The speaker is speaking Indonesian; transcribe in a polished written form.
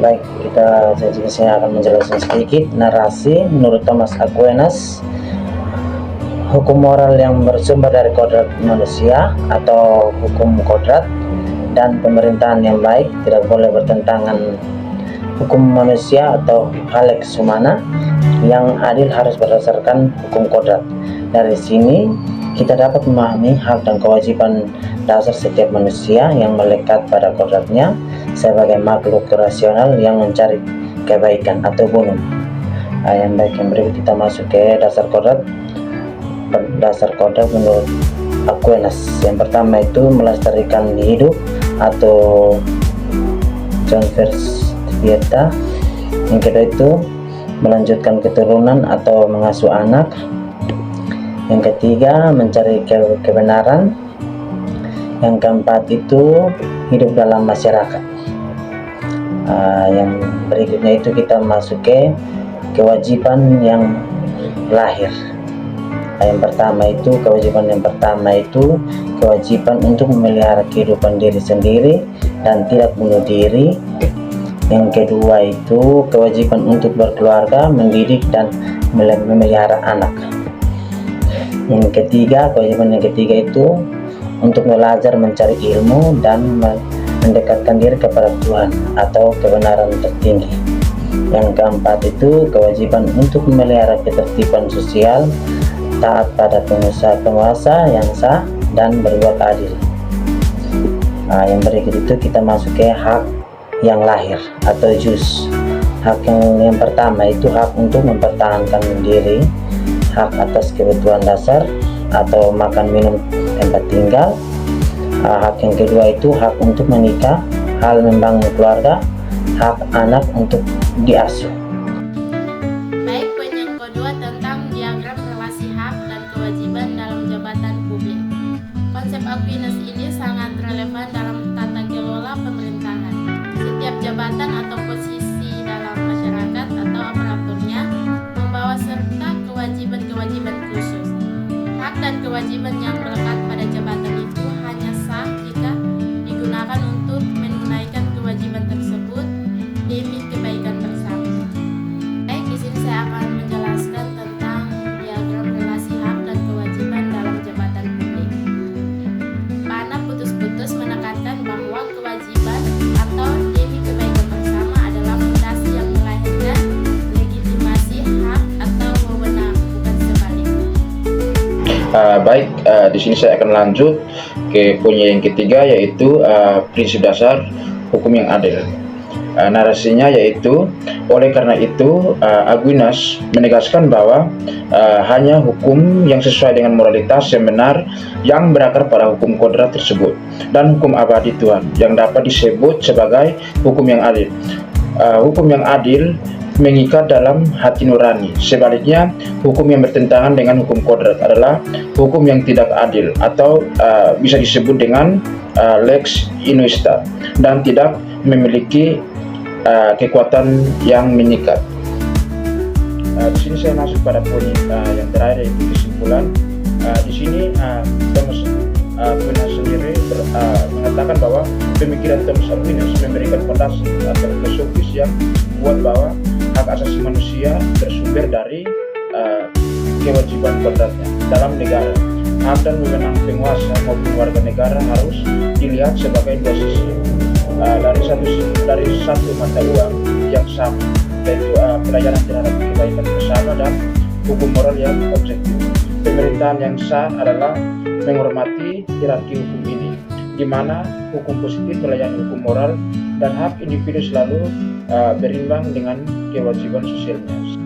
Baik, saya akan menjelaskan sedikit narasi menurut Thomas Aquinas. Hukum moral yang bersumber dari kodrat manusia atau hukum kodrat dan pemerintahan yang baik tidak boleh bertentangan. Hukum manusia atau lex humana yang adil harus berdasarkan hukum kodrat. Dari sini kita dapat memahami hak dan kewajiban dasar setiap manusia yang melekat pada kodratnya sebagai makhluk rasional yang mencari kebaikan atau bonum. Yang baik, yang berikut kita masuk ke dasar kodrat. Dasar kodrat menurut Aquinas, yang pertama itu melestarikan hidup atau John Vers Vieta. Yang kedua itu melanjutkan keturunan atau mengasuh anak. Yang ketiga mencari kebenaran. Yang keempat itu hidup dalam masyarakat. Yang berikutnya itu kita masuk ke kewajiban yang lahir. Yang pertama itu kewajiban untuk memelihara kehidupan diri sendiri dan tidak bunuh diri. Yang kedua itu kewajiban untuk berkeluarga, mendidik dan memelihara anak. Kewajiban yang ketiga itu untuk belajar mencari ilmu dan mendekatkan diri kepada Tuhan atau kebenaran tertinggi. Yang keempat itu kewajiban untuk memelihara ketertiban sosial, taat pada penguasa yang sah dan berbuat adil. Yang berikut itu kita masuk ke hak yang lahir atau jus. Hak yang pertama itu hak untuk mempertahankan diri, hak atas kebutuhan dasar atau makan, minum, tempat tinggal. Hak yang kedua itu hak untuk menikah, hak membangun keluarga, hak anak untuk diasuh. Baik, poin yang kedua tentang diagram relasi hak dan kewajiban dalam jabatan publik. Konsep Aquinas ini sangat relevan dalam tata kelola pemerintahan. Setiap jabatan atau posisi dalam masyarakat atau aparaturnya membawa serta kewajiban-kewajiban khusus. Hak dan kewajiban yang melekat pada jabatan itu hanya sah jika digunakan untuk menunaikan kewajiban tersebut demi kebaikan bersama. Baik, di sini saya akan menjelaskan tentang diagram relasi hak dan kewajiban dalam jabatan publik. Pana putus-putus menekankan bahwa kewajiban atau demi kebaikan bersama adalah fondasi yang melahirkan legitimasi hak atau wewenang, bukan sebaliknya. Baik, di sini saya akan lanjut ke poin yang ketiga, yaitu prinsip dasar hukum yang adil. Narasinya yaitu, oleh karena itu Aquinas menegaskan bahwa hanya hukum yang sesuai dengan moralitas yang benar yang berakar pada hukum kodrat tersebut dan hukum abadi Tuhan yang dapat disebut sebagai hukum yang adil. Hukum yang adil mengikat dalam hati nurani. Sebaliknya, hukum yang bertentangan dengan hukum kodrat adalah hukum yang tidak adil atau bisa disebut dengan lex injusta dan tidak memiliki kekuatan yang mengikat. Di sini saya masuk pada poin yang terakhir, yaitu kesimpulan. Di sini Thomas Aquinas sendiri mengatakan bahwa pemikiran Thomas Aquinas memberikan fondasi atau filosofis yang kuat bahwa hak asasi manusia bersumber dari kewajiban kodratnya dalam negara. Hak dan wewenang penguasa maupun warga negara harus dilihat sebagai dua sisi dari satu mata uang yang sama, yaitu pelayanan terhadap kebaikan bersama dan hukum moral yang objektif. Pemerintahan yang sah adalah menghormati hierarki hukum ini, di mana hukum positif melayani hukum moral dan hak individu selalu berimbang dengan kewajiban sosialnya.